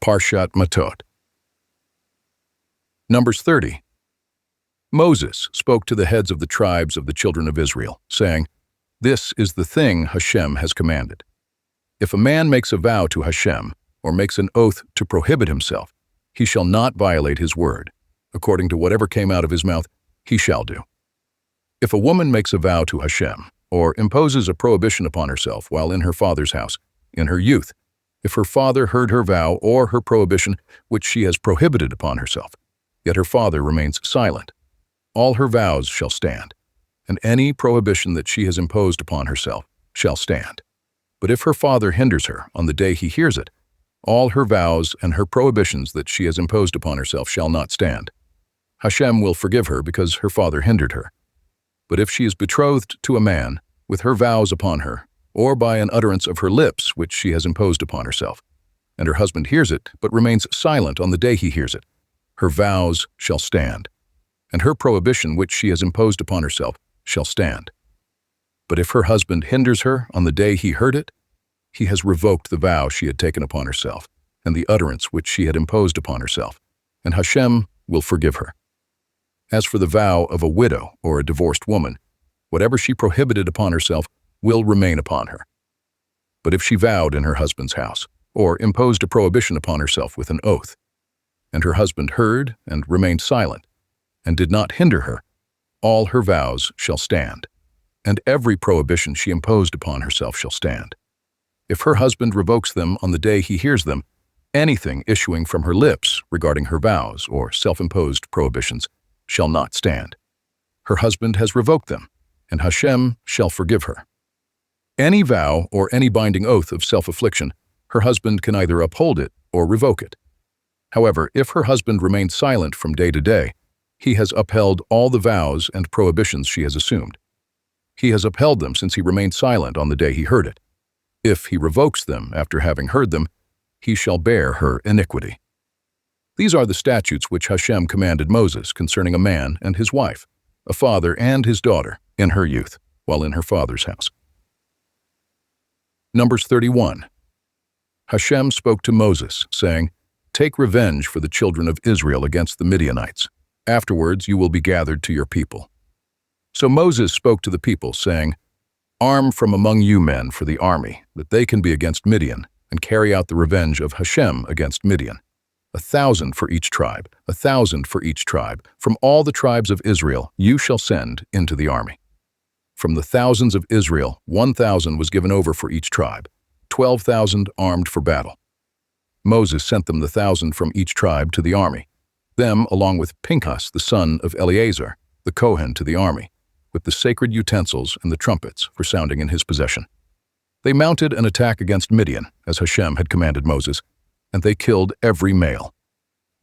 Parshat Matot. Numbers 30. Moses spoke to the heads of the tribes of the children of Israel, saying, "This is the thing Hashem has commanded. If a man makes a vow to Hashem, or makes an oath to prohibit himself, he shall not violate his word. According to whatever came out of his mouth, he shall do. If a woman makes a vow to Hashem, or imposes a prohibition upon herself while in her father's house, in her youth, if her father heard her vow or her prohibition which she has prohibited upon herself, yet her father remains silent, all her vows shall stand, and any prohibition that she has imposed upon herself shall stand. But if her father hinders her on the day he hears it, all her vows and her prohibitions that she has imposed upon herself shall not stand. Hashem will forgive her because her father hindered her. But if she is betrothed to a man, with her vows upon her, or by an utterance of her lips which she has imposed upon herself, and her husband hears it, but remains silent on the day he hears it, her vows shall stand, and her prohibition which she has imposed upon herself shall stand. But if her husband hinders her on the day he heard it, he has revoked the vow she had taken upon herself, and the utterance which she had imposed upon herself, and Hashem will forgive her. As for the vow of a widow or a divorced woman, whatever she prohibited upon herself will remain upon her. But if she vowed in her husband's house, or imposed a prohibition upon herself with an oath, and her husband heard and remained silent, and did not hinder her, all her vows shall stand, and every prohibition she imposed upon herself shall stand. If her husband revokes them on the day he hears them, anything issuing from her lips regarding her vows or self-imposed prohibitions shall not stand. Her husband has revoked them, and Hashem shall forgive her. Any vow or any binding oath of self-affliction, her husband can either uphold it or revoke it. However, if her husband remains silent from day to day, he has upheld all the vows and prohibitions she has assumed. He has upheld them since he remained silent on the day he heard it. If he revokes them after having heard them, he shall bear her iniquity. These are the statutes which Hashem commanded Moses concerning a man and his wife, a father and his daughter, in her youth, while in her father's house. Numbers 31. Hashem spoke to Moses, saying, "Take revenge for the children of Israel against the Midianites. Afterwards you will be gathered to your people." So Moses spoke to the people, saying, "Arm from among you men for the army, that they can be against Midian, and carry out the revenge of Hashem against Midian. 1,000 for each tribe, 1,000 for each tribe. From all the tribes of Israel you shall send into the army." From the thousands of Israel, 1,000 was given over for each tribe, 12,000 armed for battle. Moses sent them the 1,000 from each tribe to the army, them along with Pinchas the son of Eleazar, the Kohen, to the army, with the sacred utensils and the trumpets for sounding in his possession. They mounted an attack against Midian, as Hashem had commanded Moses, and they killed every male.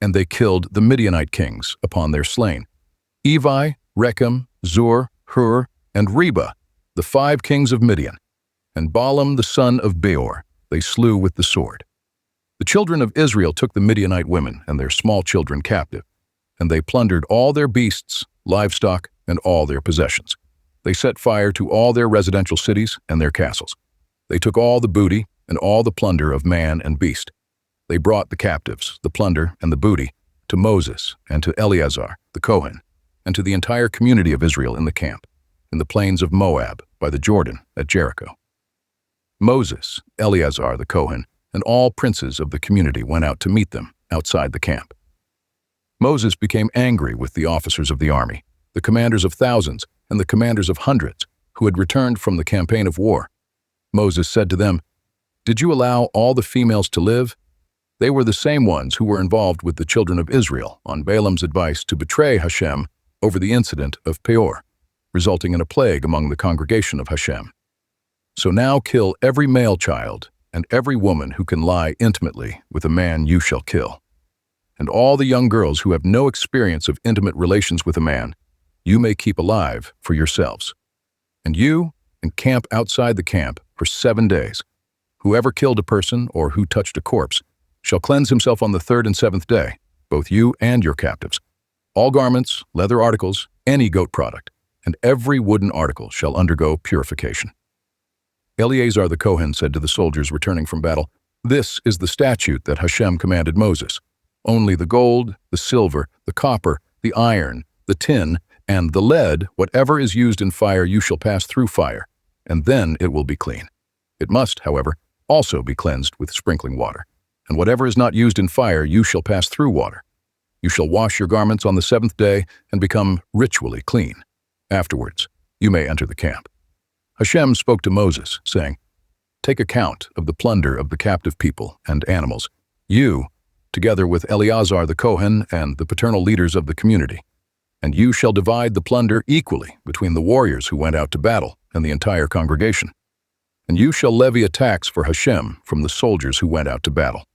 And they killed the Midianite kings upon their slain, Evi, Rechem, Zur, Hur, and Reba, the 5 kings of Midian, and Balaam the son of Beor they slew with the sword. The children of Israel took the Midianite women and their small children captive, and they plundered all their beasts, livestock, and all their possessions. They set fire to all their residential cities and their castles. They took all the booty and all the plunder of man and beast. They brought the captives, the plunder, and the booty to Moses and to Eleazar, the Kohen, and to the entire community of Israel in the camp, in the plains of Moab, by the Jordan, at Jericho. Moses, Eleazar, the Kohen, and all princes of the community went out to meet them outside the camp. Moses became angry with the officers of the army, the commanders of thousands and the commanders of hundreds, who had returned from the campaign of war. Moses said to them, "Did you allow all the females to live?" They were the same ones who were involved with the children of Israel on Balaam's advice to betray Hashem over the incident of Peor, resulting in a plague among the congregation of Hashem. So now kill every male child, and every woman who can lie intimately with a man you shall kill. And all the young girls who have no experience of intimate relations with a man, you may keep alive for yourselves. And you encamp outside the camp for 7 days. Whoever killed a person or who touched a corpse shall cleanse himself on the 3rd and 7th day, both you and your captives. All garments, leather articles, any goat product, and every wooden article shall undergo purification. Eleazar the Kohen said to the soldiers returning from battle, This is the statute that Hashem commanded Moses. Only the gold, the silver, the copper, the iron, the tin, and the lead, whatever is used in fire, you shall pass through fire, and then it will be clean. It must, however, also be cleansed with sprinkling water. And whatever is not used in fire, you shall pass through water. You shall wash your garments on the seventh day and become ritually clean. Afterwards, you may enter the camp. Hashem spoke to Moses, saying, "Take account of the plunder of the captive people and animals. You, together with Eleazar the Kohen and the paternal leaders of the community. And you shall divide the plunder equally between the warriors who went out to battle and the entire congregation. And you shall levy a tax for Hashem from the soldiers who went out to battle.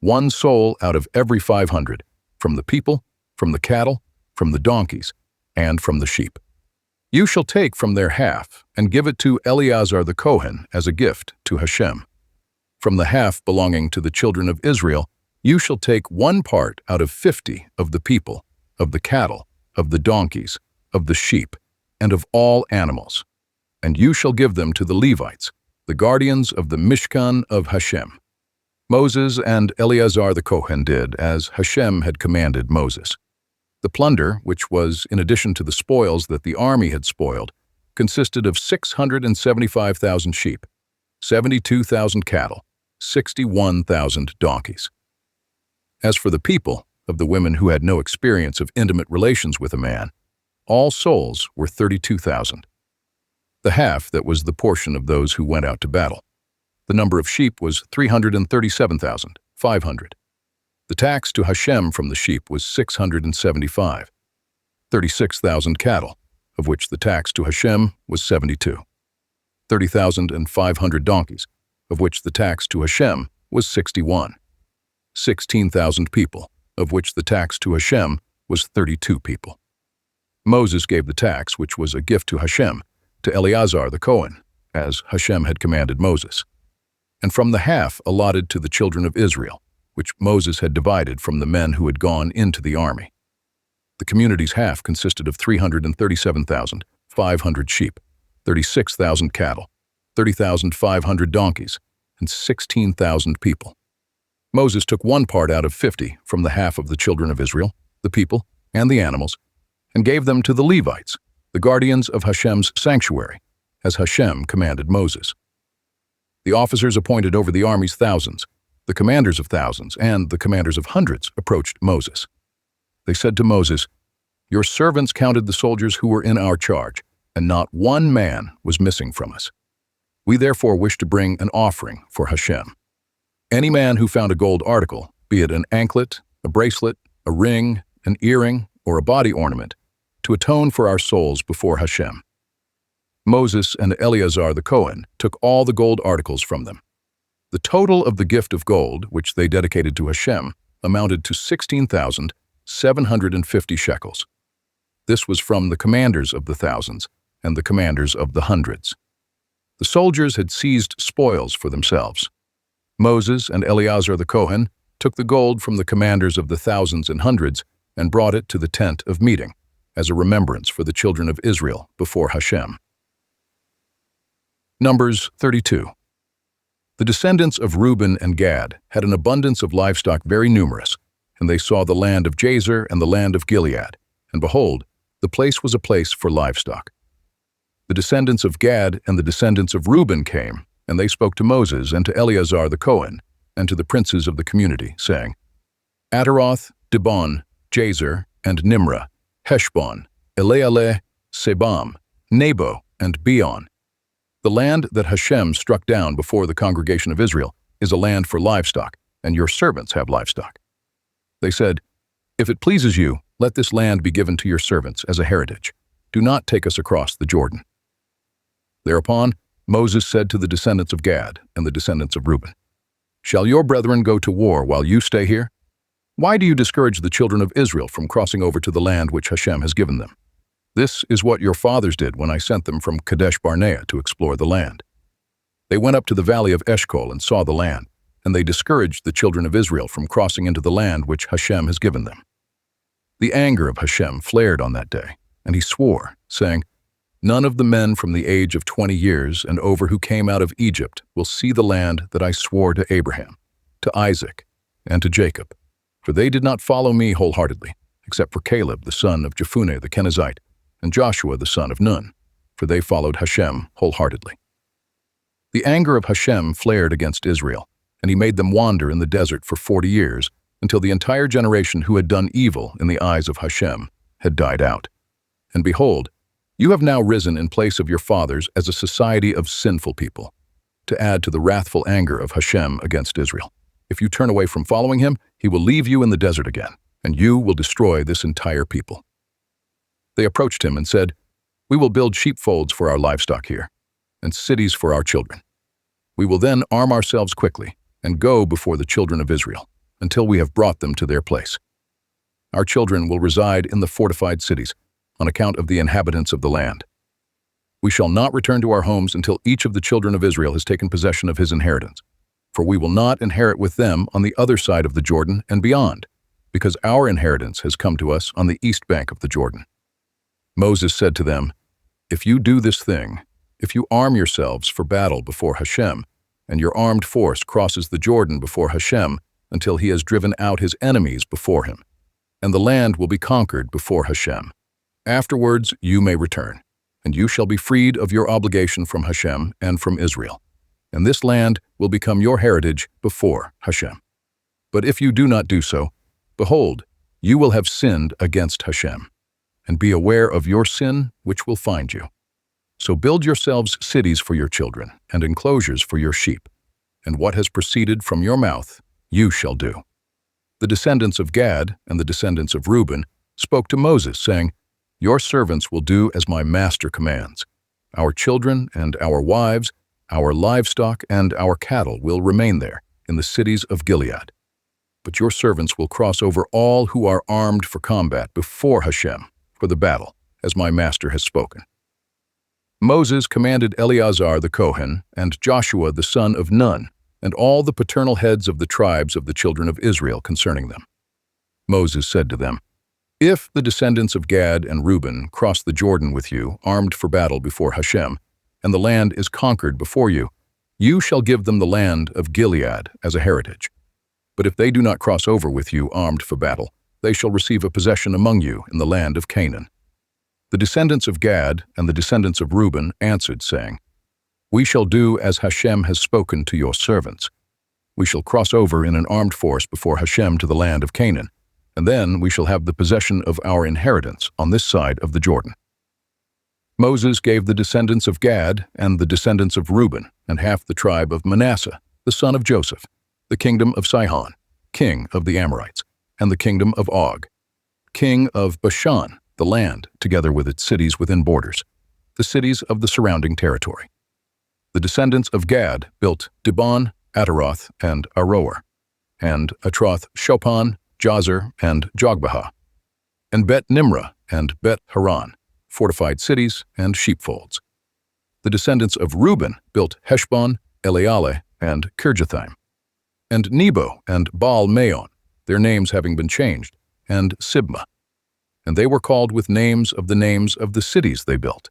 1 soul out of every 500, from the people, from the cattle, from the donkeys, and from the sheep. You shall take from their half and give it to Eleazar the Kohen as a gift to Hashem. From the half belonging to the children of Israel, you shall take 1 part out of 50 of the people, of the cattle, of the donkeys, of the sheep, and of all animals. And you shall give them to the Levites, the guardians of the Mishkan of Hashem." Moses and Eleazar the Kohen did as Hashem had commanded Moses. The plunder, which was in addition to the spoils that the army had spoiled, consisted of 675,000 sheep, 72,000 cattle, 61,000 donkeys. As for the people, of the women who had no experience of intimate relations with a man, all souls were 32,000. The half that was the portion of those who went out to battle. The number of sheep was 337,500. The tax to Hashem from the sheep was 675. 36,000 cattle, of which the tax to Hashem was 72. 30,500 donkeys, of which the tax to Hashem was 61. 16,000 people, of which the tax to Hashem was 32 people. Moses gave the tax, which was a gift to Hashem, to Eleazar the Kohen, as Hashem had commanded Moses. And from the half allotted to the children of Israel, which Moses had divided from the men who had gone into the army. The community's half consisted of 337,500 sheep, 36,000 cattle, 30,500 donkeys, and 16,000 people. Moses took 1 part out of 50 from the half of the children of Israel, the people, and the animals, and gave them to the Levites, the guardians of Hashem's sanctuary, as Hashem commanded Moses. The officers appointed over the army's thousands, the commanders of thousands, and the commanders of hundreds approached Moses. They said to Moses, "Your servants counted the soldiers who were in our charge, and not 1 man was missing from us. We therefore wish to bring an offering for Hashem. Any man who found a gold article, be it an anklet, a bracelet, a ring, an earring, or a body ornament, to atone for our souls before Hashem." Moses and Eleazar the Kohen took all the gold articles from them. The total of the gift of gold, which they dedicated to Hashem, amounted to 16,750 shekels. This was from the commanders of the thousands and the commanders of the hundreds. The soldiers had seized spoils for themselves. Moses and Eleazar the Kohen took the gold from the commanders of the thousands and hundreds and brought it to the tent of meeting, as a remembrance for the children of Israel before Hashem. Numbers 32. The descendants of Ruben and Gad had an abundance of livestock very numerous, and they saw the land of Jazer and the land of Gilead, and behold, the place was a place for livestock. The descendants of Gad and the descendants of Reuben came, and they spoke to Moses and to Eleazar the Kohen, and to the princes of the community, saying, "Ataroth, Dibon, Jazer, and Nimrah, Heshbon, Elealeh, Sebam, Nebo, and Beon. The land that Hashem struck down before the congregation of Israel is a land for livestock, and your servants have livestock." They said, "If it pleases you, let this land be given to your servants as a heritage. Do not take us across the Jordan." Thereupon, Moses said to the descendants of Gad and the descendants of Reuben, "Shall your brethren go to war while you stay here? Why do you discourage the children of Israel from crossing over to the land which Hashem has given them? This is what your fathers did when I sent them from Kadesh Barnea to explore the land. They went up to the valley of Eshcol and saw the land, and they discouraged the children of Israel from crossing into the land which Hashem has given them. The anger of Hashem flared on that day, and he swore, saying, 'None of the men from the age of 20 years and over who came out of Egypt will see the land that I swore to Abraham, to Isaac, and to Jacob, for they did not follow me wholeheartedly, except for Caleb the son of Jephunneh the Kenizzite, and Joshua the son of Nun, for they followed Hashem wholeheartedly. The anger of Hashem flared against Israel, and he made them wander in the desert for 40 years, until the entire generation who had done evil in the eyes of Hashem had died out. And behold, you have now risen in place of your fathers as a society of sinful people, to add to the wrathful anger of Hashem against Israel. If you turn away from following him, he will leave you in the desert again, and you will destroy this entire people. They approached him and said, "We will build sheepfolds for our livestock here, and cities for our children. We will then arm ourselves quickly and go before the children of Israel, until we have brought them to their place. Our children will reside in the fortified cities, on account of the inhabitants of the land. We shall not return to our homes until each of the children of Israel has taken possession of his inheritance, for we will not inherit with them on the other side of the Jordan and beyond, because our inheritance has come to us on the east bank of the Jordan." Moses said to them, "If you do this thing, if you arm yourselves for battle before Hashem, and your armed force crosses the Jordan before Hashem until he has driven out his enemies before him, and the land will be conquered before Hashem. Afterwards you may return, and you shall be freed of your obligation from Hashem and from Israel, and this land will become your heritage before Hashem. But if you do not do so, behold, you will have sinned against Hashem, and be aware of your sin which will find you. So build yourselves cities for your children, and enclosures for your sheep, and what has proceeded from your mouth you shall do." The descendants of Gad and the descendants of Ruben spoke to Moses, saying, "Your servants will do as my master commands. Our children and our wives, our livestock and our cattle will remain there, in the cities of Gilead. But your servants will cross over all who are armed for combat before Hashem for the battle, as my master has spoken." Moses commanded Eleazar the Kohen and Joshua the son of Nun, and all the paternal heads of the tribes of the children of Israel concerning them. Moses said to them, "If the descendants of Gad and Reuben cross the Jordan with you, armed for battle before Hashem, and the land is conquered before you, you shall give them the land of Gilead as a heritage. But if they do not cross over with you armed for battle, they shall receive a possession among you in the land of Canaan." The descendants of Gad and the descendants of Reuben answered, saying, "We shall do as Hashem has spoken to your servants. We shall cross over in an armed force before Hashem to the land of Canaan, and then we shall have the possession of our inheritance on this side of the Jordan." Moses gave the descendants of Gad and the descendants of Reuben and half the tribe of Manasseh, the son of Joseph, the kingdom of Sihon, king of the Amorites, and the kingdom of Og, king of Bashan, the land, together with its cities within borders, the cities of the surrounding territory. The descendants of Gad built Dibon, Ataroth, and Aroer, and Atroth Shopon, Jazer, and Jogbehah, and Bet Nimrah and Bet Haran, fortified cities and sheepfolds. The descendants of Reuben built Heshbon, Elealeh, and Kirjathaim, and Nebo and Baal Meon, their names having been changed, and Sibmah, and they were called with names of the cities they built.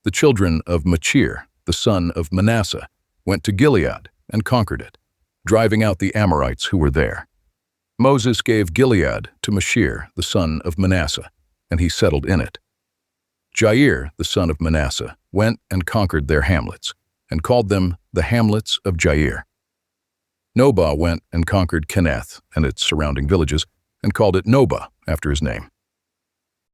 The children of Machir, the son of Manasseh, went to Gilead and conquered it, driving out the Amorites who were there. Moses gave Gilead to Machir, the son of Manasseh, and he settled in it. Jair, the son of Manasseh, went and conquered their hamlets, and called them the hamlets of Jair. Nobah went and conquered Kenath and its surrounding villages, and called it Nobah after his name.